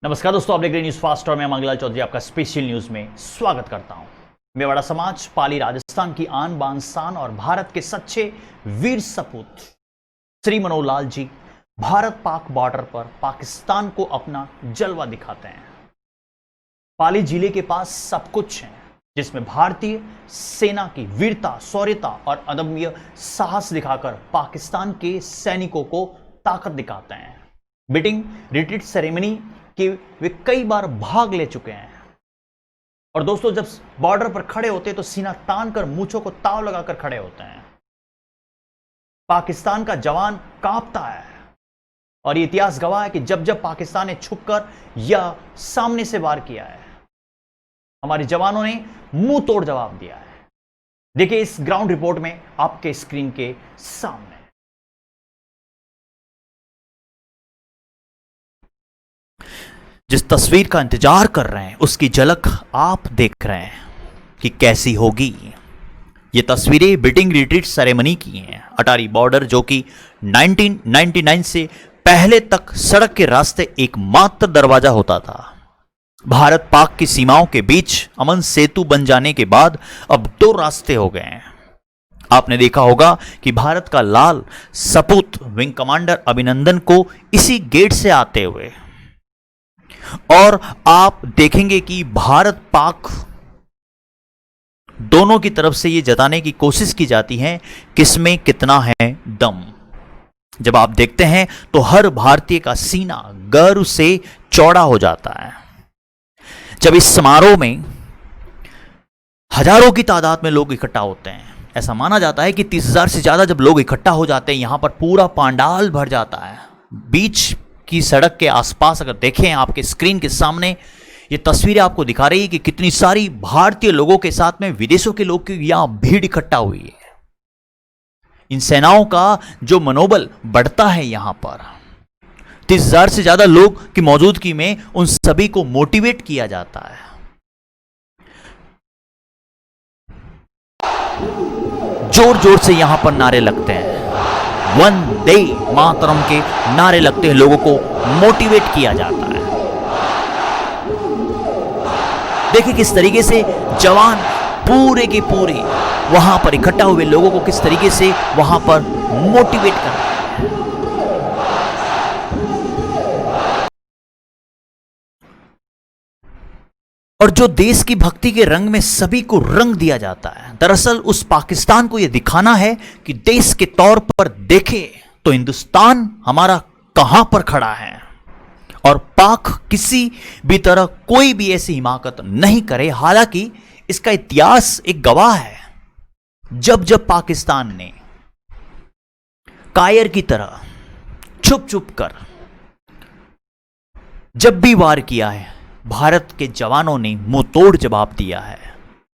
नमस्कार दोस्तों, आप देख रहे हैं न्यूज फास्ट और मैं मंगलाल चौधरी आपका स्पेशल न्यूज में स्वागत करता हूं। मेवाड़ा समाज पाली राजस्थान की आन बान शान और भारत के सच्चे वीर सपूत श्री मनोहर लाल जी भारत पाक बॉर्डर पर पाकिस्तान को अपना जलवा दिखाते हैं। पाली जिले के पास सब कुछ है, जिसमें भारतीय सेना की वीरता, शौर्यता और अदम्य साहस दिखाकर पाकिस्तान के सैनिकों को ताकत दिखाते हैं। बिटिंग रिट्रीट सेरेमनी कि वे कई बार भाग ले चुके हैं। और दोस्तों, जब बॉर्डर पर खड़े होते हैं तो सीना तान कर मूंछों को ताव लगाकर खड़े होते हैं। पाकिस्तान का जवान कांपता है और ये इतिहास गवाह है कि जब जब पाकिस्तान ने छुपकर या सामने से वार किया है, हमारे जवानों ने मुंह तोड़ जवाब दिया है। देखिए इस ग्राउंड रिपोर्ट में आपके स्क्रीन के सामने। जिस तस्वीर का इंतजार कर रहे हैं उसकी झलक आप देख रहे हैं कि कैसी होगी। ये तस्वीरें बिटिंग रिट्रीट सेरेमनी की हैं। अटारी बॉर्डर, जो कि 1999 से पहले तक सड़क के रास्ते एकमात्र दरवाजा होता था, भारत पाक की सीमाओं के बीच अमन सेतु बन जाने के बाद अब 2 रास्ते हो गए हैं। आपने देखा होगा कि भारत का लाल सपूत विंग कमांडर अभिनंदन को इसी गेट से आते हुए, और आप देखेंगे कि भारत पाक दोनों की तरफ से यह जताने की कोशिश की जाती है किसमें कितना है दम। जब आप देखते हैं तो हर भारतीय का सीना गर्व से चौड़ा हो जाता है। जब इस समारोह में हजारों की तादाद में लोग इकट्ठा होते हैं, ऐसा माना जाता है कि 30,000 से ज्यादा जब लोग इकट्ठा हो जाते हैं, यहां पर पूरा पंडाल भर जाता है। बीच की सड़क के आसपास अगर देखें, आपके स्क्रीन के सामने ये तस्वीरें आपको दिखा रही है कि कितनी सारी भारतीय लोगों के साथ में विदेशों के लोग की यहां भीड़ इकट्ठा हुई है। इन सेनाओं का जो मनोबल बढ़ता है, यहां पर 30,000 से ज्यादा लोग की मौजूदगी में उन सभी को मोटिवेट किया जाता है। जोर जोर से यहां पर नारे लगते हैं, वंदे मातरम के नारे लगते हैं, लोगों को मोटिवेट किया जाता है। देखिए किस तरीके से जवान पूरे के पूरे वहां पर इकट्ठा हुए लोगों को किस तरीके से वहां पर मोटिवेट कर रहे हैं। और जो देश की भक्ति के रंग में सभी को रंग दिया जाता है, दरअसल उस पाकिस्तान को यह दिखाना है कि देश के तौर पर देखे तो हिंदुस्तान हमारा कहां पर खड़ा है और पाक किसी भी तरह कोई भी ऐसी हिमाकत नहीं करे। हालांकि इसका इतिहास एक गवाह है, जब जब पाकिस्तान ने कायर की तरह छुप छुप कर जब भी वार किया है, भारत के जवानों ने मुंह तोड़ जवाब दिया है।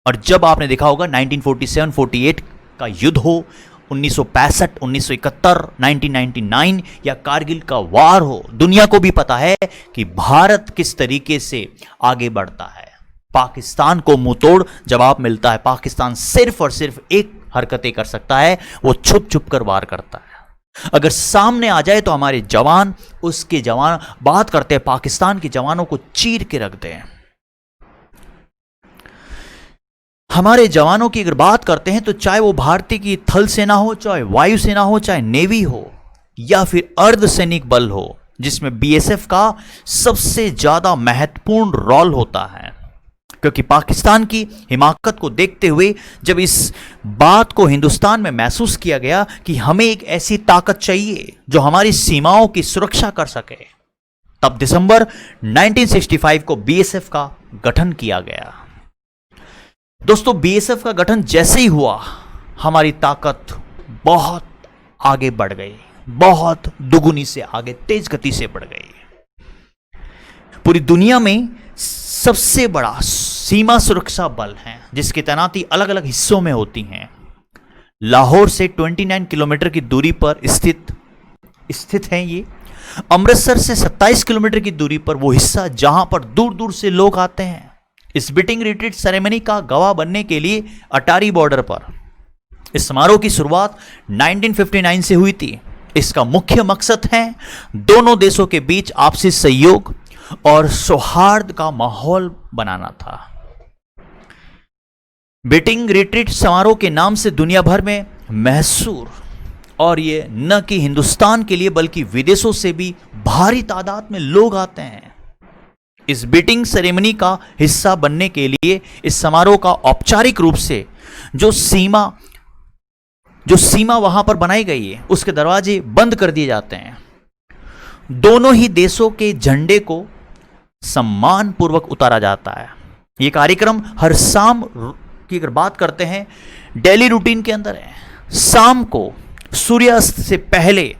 और जब आपने देखा होगा 1947-48 का युद्ध हो, 1965, 1971, 1999 या कारगिल का वार हो, दुनिया को भी पता है कि भारत किस तरीके से आगे बढ़ता है। पाकिस्तान को मुंह तोड़ जवाब मिलता है। पाकिस्तान सिर्फ और सिर्फ एक हरकतें कर सकता है, वो छुप छुप कर वार करता है। अगर सामने आ जाए तो हमारे जवान, उसके जवान बात करते हैं, पाकिस्तान के जवानों को चीर के रखते हैं। हमारे जवानों की अगर बात करते हैं तो चाहे वो भारतीय की थल सेना हो, चाहे वायुसेना हो, चाहे नेवी हो या फिर अर्धसैनिक बल हो, जिसमें बीएसएफ का सबसे ज्यादा महत्वपूर्ण रोल होता है। क्योंकि पाकिस्तान की हिमाकत को देखते हुए जब इस बात को हिंदुस्तान में महसूस किया गया कि हमें एक ऐसी ताकत चाहिए जो हमारी सीमाओं की सुरक्षा कर सके, तब दिसंबर 1965 को बीएसएफ का गठन किया गया। दोस्तों, बीएसएफ का गठन जैसे ही हुआ, हमारी ताकत बहुत आगे बढ़ गई, बहुत दुगुनी से आगे, तेज गति से बढ़ गई। पूरी दुनिया में सबसे बड़ा सीमा सुरक्षा बल है, जिसकी तैनाती अलग अलग हिस्सों में होती है। लाहौर से 29 किलोमीटर की दूरी पर स्थित है ये। अमृतसर से 27 किलोमीटर की दूरी पर वो हिस्सा जहां पर दूर दूर से लोग आते हैं इस बिटिंग रिट्रीट सेरेमनी का गवाह बनने के लिए। अटारी बॉर्डर पर इस समारोह की शुरुआत 1959 से हुई थी। इसका मुख्य मकसद है दोनों देशों के बीच आपसी सहयोग और सौहार्द का माहौल बनाना था। बीटिंग रिट्रीट समारोह के नाम से दुनिया भर में मशहूर, और ये न कि हिंदुस्तान के लिए बल्कि विदेशों से भी भारी तादाद में लोग आते हैं। इस बीटिंग सेरेमनी का हिस्सा बनने के लिए इस समारोह का औपचारिक रूप से जो सीमा वहां पर बनाई गई है उसके दरवाजे बंद कर दिए जाते हैं। दोनों ही देशों के झंडे को सम्मान पूर्वक उतारा जाता है। यह कार्यक्रम हर शाम की अगर बात करते हैं डेली रूटीन के अंदर है, शाम को सूर्यास्त से पहले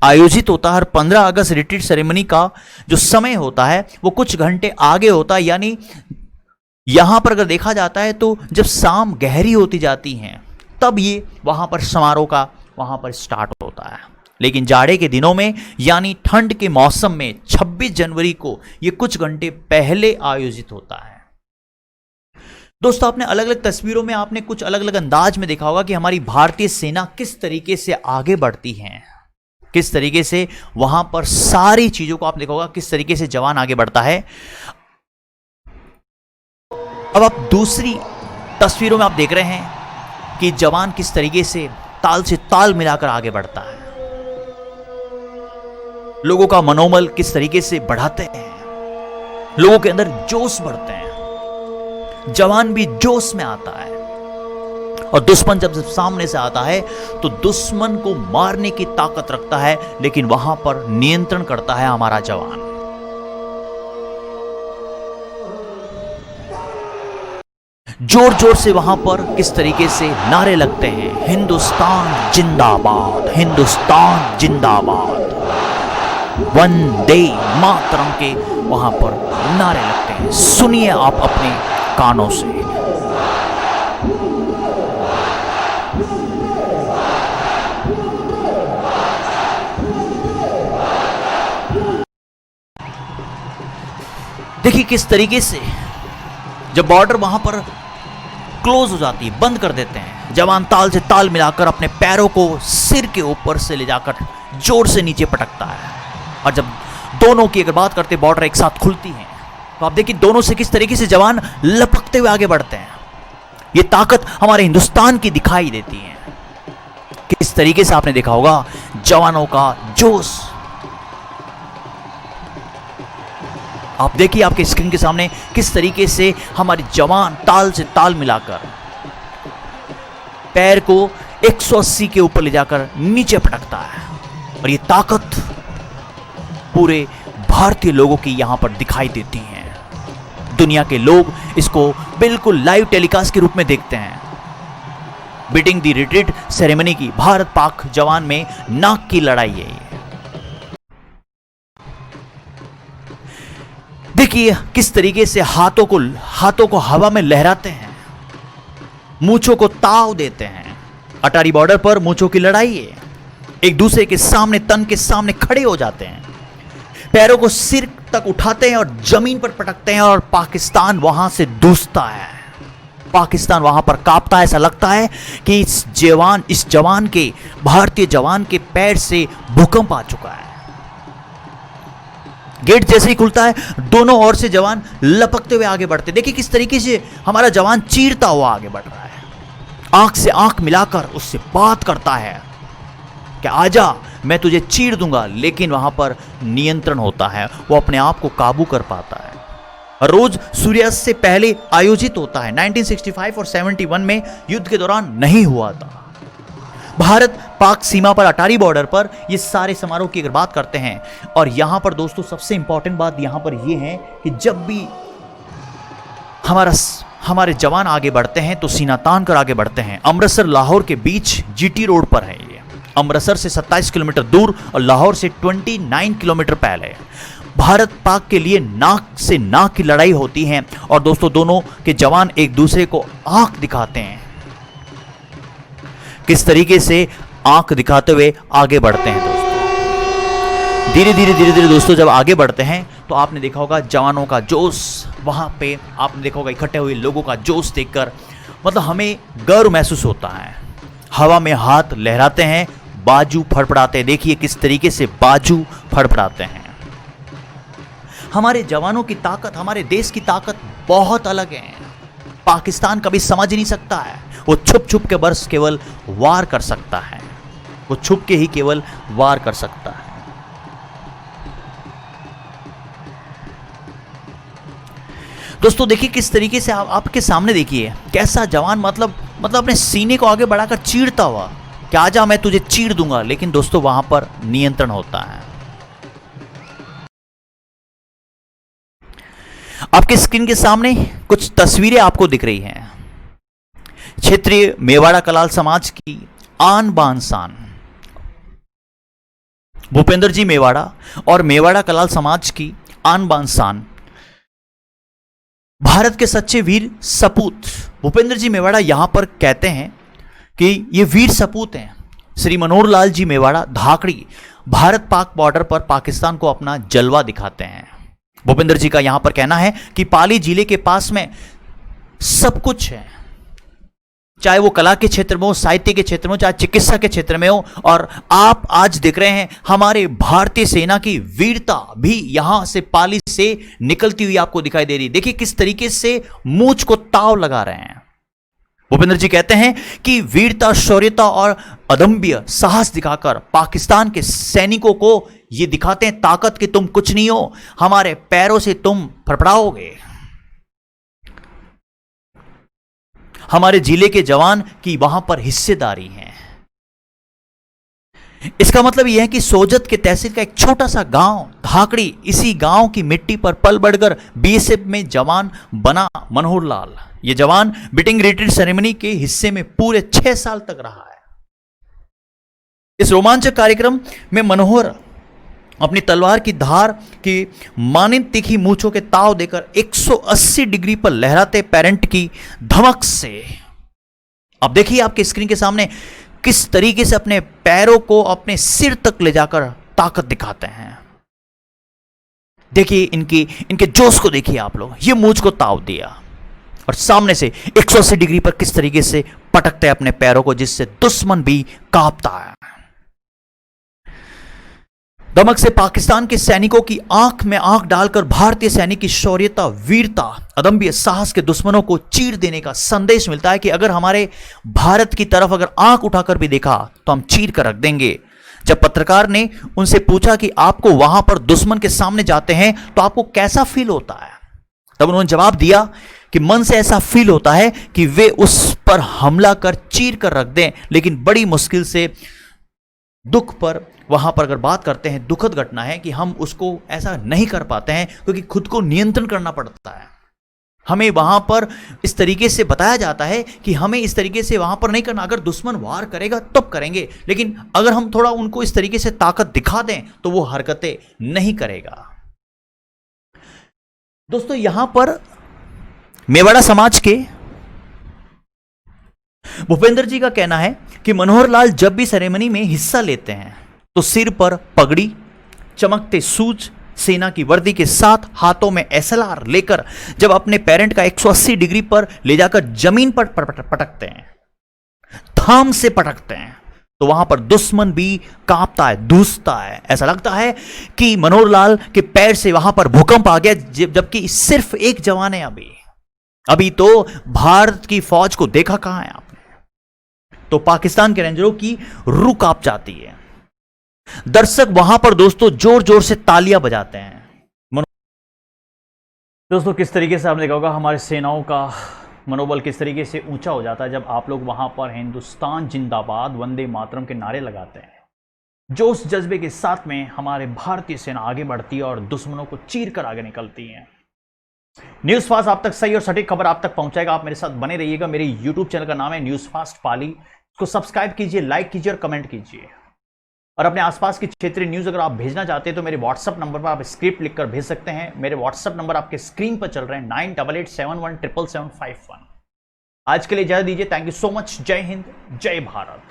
आयोजित होता है। हर 15 अगस्त रिट्रीट सेरेमनी का जो समय होता है वो कुछ घंटे आगे होता है, यानी यहां पर अगर देखा जाता है तो जब शाम गहरी होती जाती है तब ये वहां पर समारोह का वहां पर स्टार्ट होता है। लेकिन जाड़े के दिनों में यानी ठंड के मौसम में 26 जनवरी को ये कुछ घंटे पहले आयोजित होता है। दोस्तों, आपने अलग अलग तस्वीरों में आपने कुछ अलग अलग अंदाज में देखा होगा कि हमारी भारतीय सेना किस तरीके से आगे बढ़ती है, किस तरीके से वहां पर सारी चीजों को आप देखा होगा, किस तरीके से जवान आगे बढ़ता है। अब आप दूसरी तस्वीरों में आप देख रहे हैं कि जवान किस तरीके से ताल मिलाकर आगे बढ़ता है, लोगों का मनोबल किस तरीके से बढ़ाते हैं, लोगों के अंदर जोश बढ़ते हैं, जवान भी जोश में आता है। और दुश्मन जब सामने से आता है तो दुश्मन को मारने की ताकत रखता है, लेकिन वहां पर नियंत्रण करता है हमारा जवान। जोर जोर से वहां पर किस तरीके से नारे लगते हैं, हिंदुस्तान जिंदाबाद, हिंदुस्तान जिंदाबाद, वंदे मातरम के वहां पर नारे लगते हैं। सुनिए आप अपने कानों से। देखिए किस तरीके से जब बॉर्डर वहां पर क्लोज हो जाती है, बंद कर देते हैं, जवान ताल से ताल मिलाकर अपने पैरों को सिर के ऊपर से ले जाकर जोर से नीचे पटकता है। और जब दोनों की अगर बात करते बॉर्डर एक साथ खुलती हैं तो आप देखिए दोनों से किस तरीके से जवान लपकते हुए आगे बढ़ते हैं। ये ताकत हमारे हिंदुस्तान की दिखाई देती है। किस तरीके से आपने देखा होगा जवानों का जोश। आप देखिए आपके स्क्रीन के सामने किस तरीके से हमारे जवान ताल से ताल मिलाकर पैर को 180 के ऊपर ले जाकर नीचे पटकता है। और ये ताकत पूरे भारतीय लोगों की यहां पर दिखाई देती है। दुनिया के लोग इसको बिल्कुल लाइव टेलीकास्ट के रूप में देखते हैं। बीटिंग दी रिट्रीट सेरेमनी की भारत पाक जवान में नाक की लड़ाई है ये। देखिए किस तरीके से हाथों को हवा में लहराते हैं, मूंछों को ताव देते हैं। अटारी बॉर्डर पर मूंछों की लड़ाई है। एक दूसरे के सामने तन के सामने खड़े हो जाते हैं, पैरों को सिर तक उठाते हैं और जमीन पर पटकते हैं। और पाकिस्तान वहां से दूसता है, पाकिस्तान वहां पर कांपता है। ऐसा लगता है कि इस जवान के भारतीय जवान के पैर से भूकंप आ चुका है। गेट जैसे ही खुलता है दोनों ओर से जवान लपकते हुए आगे बढ़ते। देखिए किस तरीके से हमारा जवान चीरता हुआ आगे बढ़ रहा है, आंख से आंख मिलाकर उससे बात करता है कि आजा मैं तुझे चीर दूंगा। लेकिन वहां पर नियंत्रण होता है, वो अपने आप को काबू कर पाता है। रोज सूर्यास्त से पहले आयोजित होता है। 1965 और 71 में युद्ध के दौरान नहीं हुआ था। भारत पाक सीमा पर अटारी बॉर्डर पर ये सारे समारोह की अगर बात करते हैं। और यहां पर दोस्तों सबसे इंपॉर्टेंट बात यहां पर ये है कि जब भी हमारे जवान आगे बढ़ते हैं तो सीना तान कर आगे बढ़ते हैं। अमृतसर लाहौर के बीच जीटी रोड पर है ये। अमृतसर से 27 किलोमीटर दूर और लाहौर से 29 किलोमीटर पहले। भारत पाक के लिए नाक से नाक की लड़ाई होती है। और दोस्तों दोनों के जवान एक दूसरे को आंख दिखाते हैं, किस तरीके से आंख दिखाते हुए आगे बढ़ते हैं। दोस्तों धीरे धीरे दोस्तों जब आगे बढ़ते हैं तो आपने देखा होगा जवानों का जोश, वहां पे आपने देखा होगा इकट्ठे हुए लोगों का जोश देखकर मतलब हमें गर्व महसूस होता है। हवा में हाथ लहराते हैं, बाजू फड़फड़ाते हैं। देखिए किस तरीके से बाजू फड़फड़ाते हैं। हमारे जवानों की ताकत, हमारे देश की ताकत बहुत अलग है। पाकिस्तान कभी समझ नहीं सकता है, वो छुप छुप के बस केवल वार कर सकता है, वो छुप के ही केवल वार कर सकता है। दोस्तों देखिए किस तरीके से आपके सामने देखिए कैसा जवान मतलब अपने सीने को आगे बढ़ाकर चीरता हुआ कि आजा मैं तुझे चीर दूंगा, लेकिन दोस्तों वहां पर नियंत्रण होता है। आपके स्क्रीन के सामने कुछ तस्वीरें आपको दिख रही हैं। क्षेत्रीय मेवाड़ा कलाल समाज की आन बान शान, भूपेंद्र जी मेवाड़ा और मेवाड़ा कलाल समाज की आन बान शान, भारत के सच्चे वीर सपूत भूपेंद्र जी मेवाड़ा यहां पर कहते हैं कि ये वीर सपूत हैं। श्री मनोहर लाल जी मेवाड़ा धाकड़ी भारत पाक बॉर्डर पर पाकिस्तान को अपना जलवा दिखाते हैं। भूपेंद्र जी का यहां पर कहना है कि पाली जिले के पास में सब कुछ है, चाहे वो कला के क्षेत्र में हो, साहित्य के क्षेत्र में हो, चाहे चिकित्सा के क्षेत्र में हो। और आप आज देख रहे हैं हमारे भारतीय सेना की वीरता भी यहां से पाली से निकलती हुई आपको दिखाई दे रही। देखिए किस तरीके से मूंछ को ताव लगा रहे हैं। भूपेंद्र जी कहते हैं कि वीरता, शौर्यता और अदम्य साहस दिखाकर पाकिस्तान के सैनिकों को ये दिखाते हैं ताकत कि तुम कुछ नहीं हो, हमारे पैरों से तुम फड़फड़ाओगे। हमारे जिले के जवान की वहां पर हिस्सेदारी है। इसका मतलब यह है कि सोजत के तहसील का एक छोटा सा गांव धाकड़ी, इसी गांव की मिट्टी पर पल बढ़कर बीएसएफ में जवान बना मनोहर लाल। यह जवान बिटिंग रिट्रीट सेरेमनी के हिस्से में पूरे 6 साल तक रहा है। इस रोमांचक कार्यक्रम में मनोहर अपनी तलवार की धार की मानिंद तीखी मूंछों के ताव देकर 180 डिग्री पर लहराते पैरेंट की धमक से, अब देखिए आपके स्क्रीन के सामने किस तरीके से अपने पैरों को अपने सिर तक ले जाकर ताकत दिखाते हैं। देखिए इनके जोश को देखिए आप लोग। ये मूंछ को ताव दिया और सामने से 180 डिग्री पर किस तरीके से पटकते हैं अपने पैरों को, जिससे दुश्मन भी कांपता है। दमक से पाकिस्तान के सैनिकों की आंख में आंख डालकर भारतीय सैनिक की शौर्यता, वीरता, अदम्य साहस के दुश्मनों को चीर देने का संदेश मिलता है कि अगर हमारे भारत की तरफ अगर आंख उठाकर भी देखा तो हम चीर कर रख देंगे। जब पत्रकार ने उनसे पूछा कि आपको वहां पर दुश्मन के सामने जाते हैं तो आपको कैसा फील होता है, तब उन्होंने जवाब दिया कि मन से ऐसा फील होता है कि वे उस पर हमला कर चीर कर रख दें, लेकिन बड़ी मुश्किल से दुख पर वहां पर अगर बात करते हैं, दुखद घटना है कि हम उसको ऐसा नहीं कर पाते हैं क्योंकि खुद को नियंत्रण करना पड़ता है। हमें वहां पर इस तरीके से बताया जाता है कि हमें इस तरीके से वहां पर नहीं करना, अगर दुश्मन वार करेगा तब करेंगे, लेकिन अगर हम थोड़ा उनको इस तरीके से ताकत दिखा दें तो वो हरकतें नहीं करेगा। दोस्तों यहां पर मेवाड़ा समाज के भूपेंद्र जी का कहना है कि मनोहर लाल जब भी सेरेमनी में हिस्सा लेते हैं तो सिर पर पगड़ी, चमकते सूज, सेना की वर्दी के साथ हाथों में एसएलआर लेकर जब अपने पेरेंट का 180 डिग्री पर ले जाकर जमीन पर पटकते हैं, थाम से पटकते हैं, तो वहां पर दुश्मन भी कांपता है, धूसता है। ऐसा लगता है कि मनोहर लाल के पैर से वहां पर भूकंप आ गया, जबकि सिर्फ एक जवान है। अभी तो भारत की फौज को देखा कहां है आपने, तो पाकिस्तान के रेंजरों की रूह कांप जाती है। दर्शक वहां पर दोस्तों जोर जोर से तालियां बजाते हैं। दोस्तों किस तरीके से आपने देखा होगा हमारे सेनाओं का मनोबल किस तरीके से ऊंचा हो जाता है जब आप लोग वहां पर हिंदुस्तान जिंदाबाद, वंदे मातरम के नारे लगाते हैं। जोश जज्बे के साथ में हमारे भारतीय सेना आगे बढ़ती है और दुश्मनों को चीर कर आगे निकलती है। न्यूज फास्ट आप तक सही और सटीक खबर आप तक पहुंचाएगा। आप मेरे साथ बने रहिएगा। मेरे यूट्यूब चैनल का नाम है न्यूज फास्ट पाली, इसको सब्सक्राइब कीजिए, लाइक कीजिए और कमेंट कीजिए। और अपने आसपास की क्षेत्रीय न्यूज अगर आप भेजना चाहते हैं तो मेरे व्हाट्सएप नंबर पर आप स्क्रिप्ट लिखकर भेज सकते हैं। मेरे व्हाट्सएप नंबर आपके स्क्रीन पर चल रहे हैं 9887177751। आज के लिए इजाजत दीजिए। Thank you so much. जय हिंद, जय भारत।